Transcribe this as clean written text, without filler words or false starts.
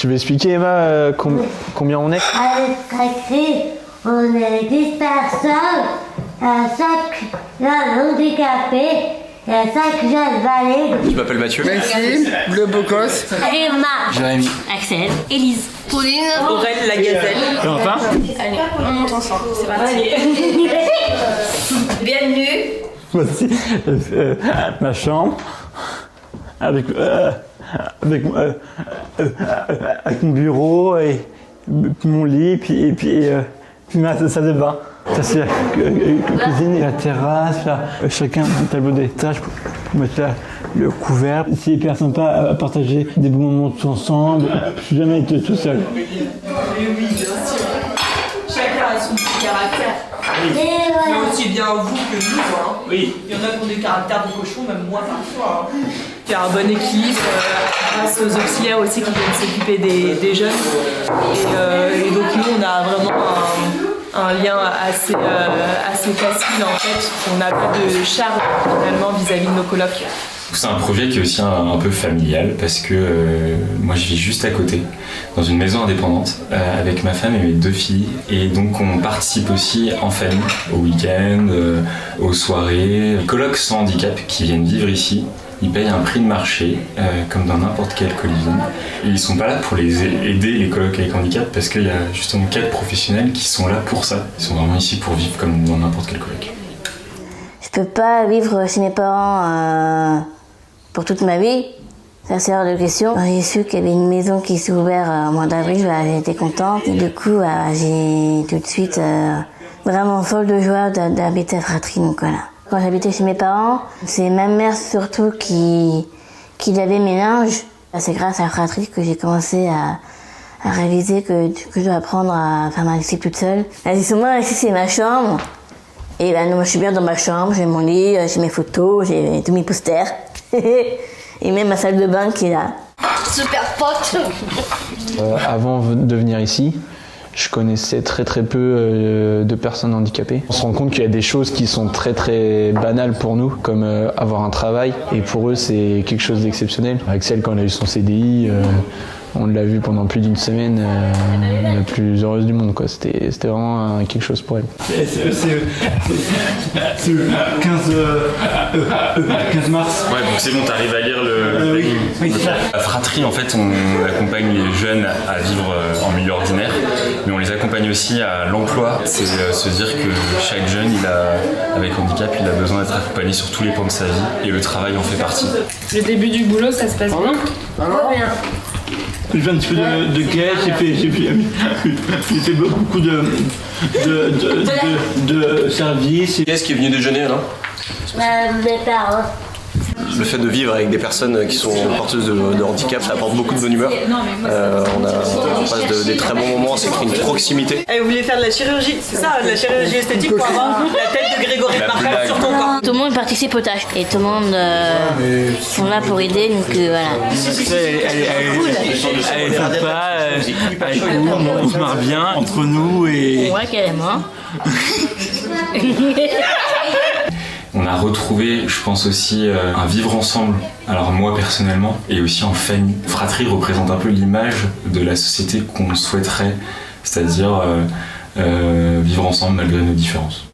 Tu veux expliquer, Emma, combien on est? Avec Fratrie, on est 10 personnes, 5 jeunes handicapés et 5 jeunes valides. Je m'appelle Mathieu. Maxime, le beau gosse. Emma, Jérémy. Axel, Élise, Pauline, Aurèle, la gazelle. Et enfin? allez, on monte ensemble, c'est parti. Bienvenue. Voici ma chambre avec mon bureau et mon lit puis ma salle de bain. Ça c'est la cuisine et la terrasse. Là. Chacun a un tableau des tâches pour mettre le couvert. C'est hyper sympa à partager des bons moments tous ensemble. Je suis jamais été tout seul. Oui, bien sûr. Chacun a son petit caractère. Mais aussi bien vous que nous. Hein. Oui. Il y en a qui ont des caractères de cochon, même moi parfois. Hein. Il y a un bon équilibre grâce aux auxiliaires aussi qui viennent s'occuper des jeunes. Et donc nous, on a vraiment un lien assez facile en fait. On n'a pas de charge finalement vis-à-vis de nos colocs. C'est un projet qui est aussi un peu familial parce que moi je vis juste à côté dans une maison indépendante avec ma femme et mes 2 filles et donc on participe aussi en famille au week-end, aux soirées. Les colocs sans handicap qui viennent vivre ici, ils payent un prix de marché comme dans n'importe quelle colline et ils sont pas là pour les aider les colocs avec handicap parce qu'il y a justement 4 professionnels qui sont là pour ça. Ils sont vraiment ici pour vivre comme dans n'importe quel coloc. je peux pas vivre chez mes parents pour toute ma vie, ça c'est hors de question. Quand j'ai su qu'il y avait une maison qui s'est ouverte au mois d'avril, j'ai été contente. Et du coup, j'ai tout de suite vraiment folle de joie d'habiter à Fratrie. Donc voilà. Quand j'habitais chez mes parents, c'est ma mère surtout qui lavait mes linges. C'est grâce à Fratrie que j'ai commencé à réaliser que je dois apprendre à faire ma lessive toute seule. Elle dit souvent, ici c'est ma chambre. Et ben, moi je suis bien dans ma chambre, j'ai mon lit, j'ai mes photos, j'ai tous mes posters. Et même ma salle de bain qui est là. Super pote. Avant de venir ici, je connaissais très peu de personnes handicapées. On se rend compte qu'il y a des choses qui sont très banales pour nous, comme avoir un travail. Et pour eux, c'est quelque chose d'exceptionnel. Axel, quand elle a eu son CDI, on l'a vu pendant plus d'une semaine, la plus heureuse du monde, quoi. C'était vraiment quelque chose pour elle. C'est le 15 mars. Ouais, donc c'est bon, t'arrives à lire le... Oui, c'est ça. À Fratrie, en fait, on accompagne les jeunes à vivre en milieu ordinaire, mais on les accompagne aussi à l'emploi. C'est se dire que chaque jeune, avec handicap, il a besoin d'être accompagné sur tous les pans de sa vie, et le travail en fait partie. Le début du boulot, ça se passe bien. Bien. J'ai fait un petit peu de caisse, j'ai fait beaucoup de services. Qui est-ce qui est venu déjeuner là? Mes parents. Le fait de vivre avec des personnes qui sont porteuses de handicap, ça apporte beaucoup de bonne humeur. On passe des très bons moments, c'est créé une proximité. Et vous voulez faire de la chirurgie, c'est ça, de la chirurgie esthétique pour avoir la tête de Grégory Marchal sur ton corps. Tout le monde participe aux tâches et tout le monde sont là pour aider, donc voilà. Elle est sympa, elle est cool, on se marre bien entre nous et... Ouais, carrément. On a retrouvé, je pense aussi, un vivre ensemble. Alors moi personnellement, et aussi en famille. Fratrie représente un peu l'image de la société qu'on souhaiterait, c'est-à-dire vivre ensemble malgré nos différences.